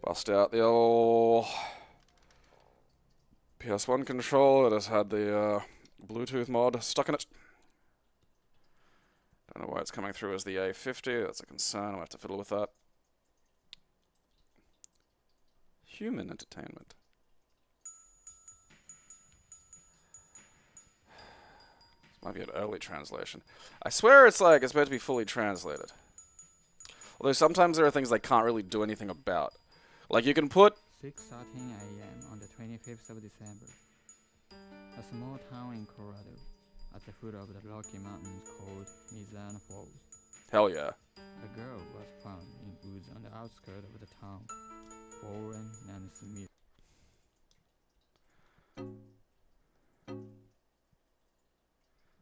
Bust out the old PS1 controller. It has had the Bluetooth mod stuck in it. Don't know why it's coming through as the A50. That's a concern. I'll have to fiddle with that. Human entertainment. Might be an early translation. I swear it's like, it's meant to be fully translated. Although sometimes there are things they can't really do anything about. Like you can put... 6:13 a.m. on the 25th of December. A small town in Colorado, at the foot of the Rocky Mountains called Zona Falls. Hell yeah. A girl was found in woods on the outskirts of the town, Warren and Smith.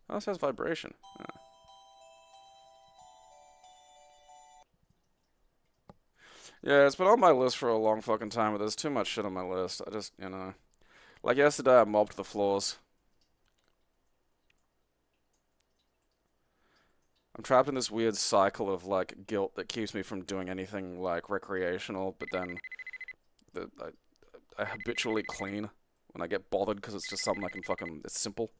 Oh, this has vibration. Oh. Yeah, it's been on my list for a long fucking time, but there's too much shit on my list. I just, you know... Like yesterday, I mopped the floors. I'm trapped in this weird cycle of, like, guilt that keeps me from doing anything, like, recreational, but then... I habitually clean when I get bothered because it's just something I can fucking... It's simple.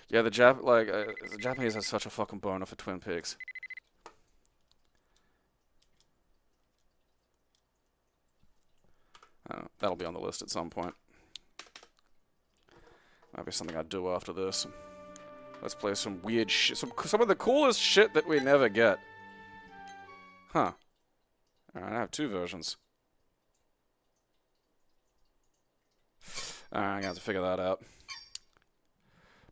Yeah, the Japanese has such a fucking boner for Twin Peaks. That'll be on the list at some point. Might be something I do after this. Let's play some weird shit. Some of the coolest shit that we never get. Huh. Alright, I have 2 versions. Alright, I'm gonna have to figure that out.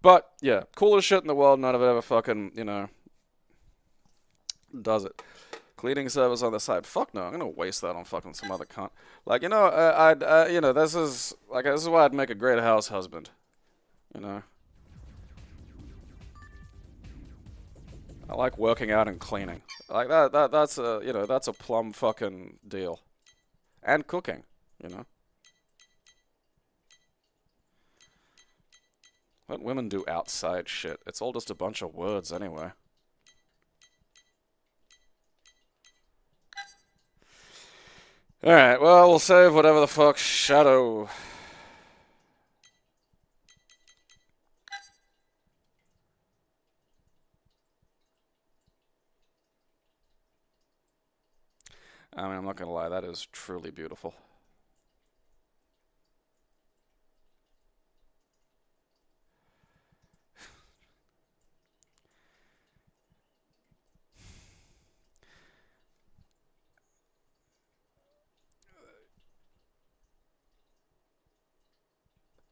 But, yeah, coolest shit in the world, none of it ever fucking, you know, does it. Cleaning service on the side. Fuck no, I'm gonna waste that on fucking some other cunt. Like, you know, you know, this is why I'd make a great house husband. You know? I like working out and cleaning. Like, that's a, you know, that's a plum fucking deal. And cooking, you know? Let women do outside shit. It's all just a bunch of words anyway. Alright, well, we'll save whatever the fuck. Shadow. I mean, I'm not gonna lie, that is truly beautiful.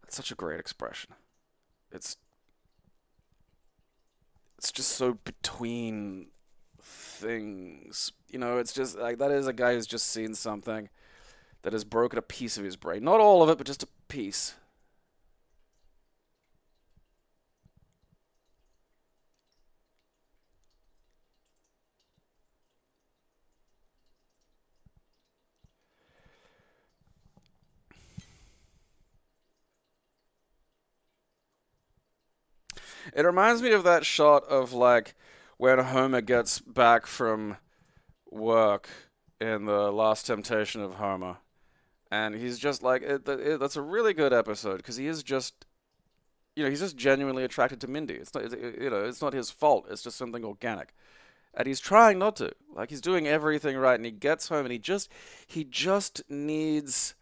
That's such a great expression. It's just so between things. You know, it's just like that is a guy who's just seen something that has broken a piece of his brain. Not all of it, but just a piece. It reminds me of that shot of, like, when Homer gets back from work in The Last Temptation of Homer. And he's just like, that's a really good episode, because he is just, you know, he's just genuinely attracted to Mindy. It's not, you know, it's not his fault. It's just something organic. And he's trying not to. Like, he's doing everything right, and he gets home, and he just needs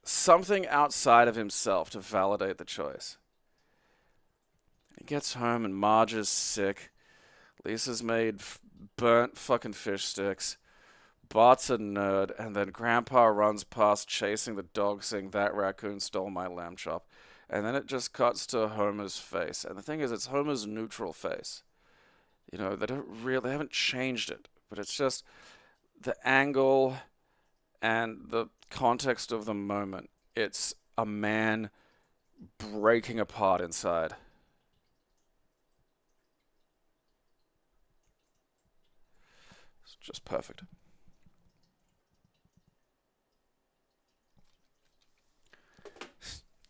something outside of himself to validate the choice. He gets home and Marge is sick. Lisa's made burnt fucking fish sticks. Bart's a nerd. And then Grandpa runs past chasing the dog saying, "That raccoon stole my lamb chop." And then it just cuts to Homer's face. And the thing is, it's Homer's neutral face. You know, they haven't changed it. But it's just the angle and the context of the moment. It's a man breaking apart inside. Just perfect.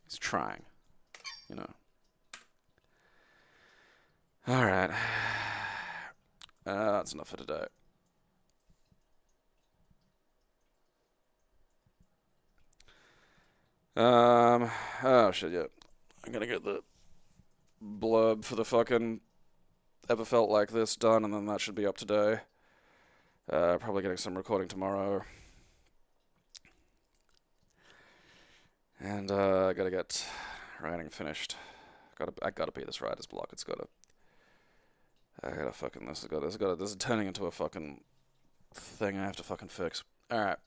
He's trying, you know. All right. That's enough for today. Oh shit, yeah. I'm gonna get the blurb for the fucking Ever Felt Like This done, and then that should be up today. Probably getting some recording tomorrow. And I gotta get writing finished. I gotta beat this writer's block. This is turning into a fucking thing I have to fucking fix. Alright.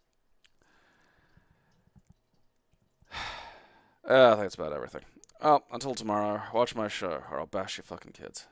I think that's about everything. Oh, until tomorrow, watch my show, or I'll bash your fucking kids.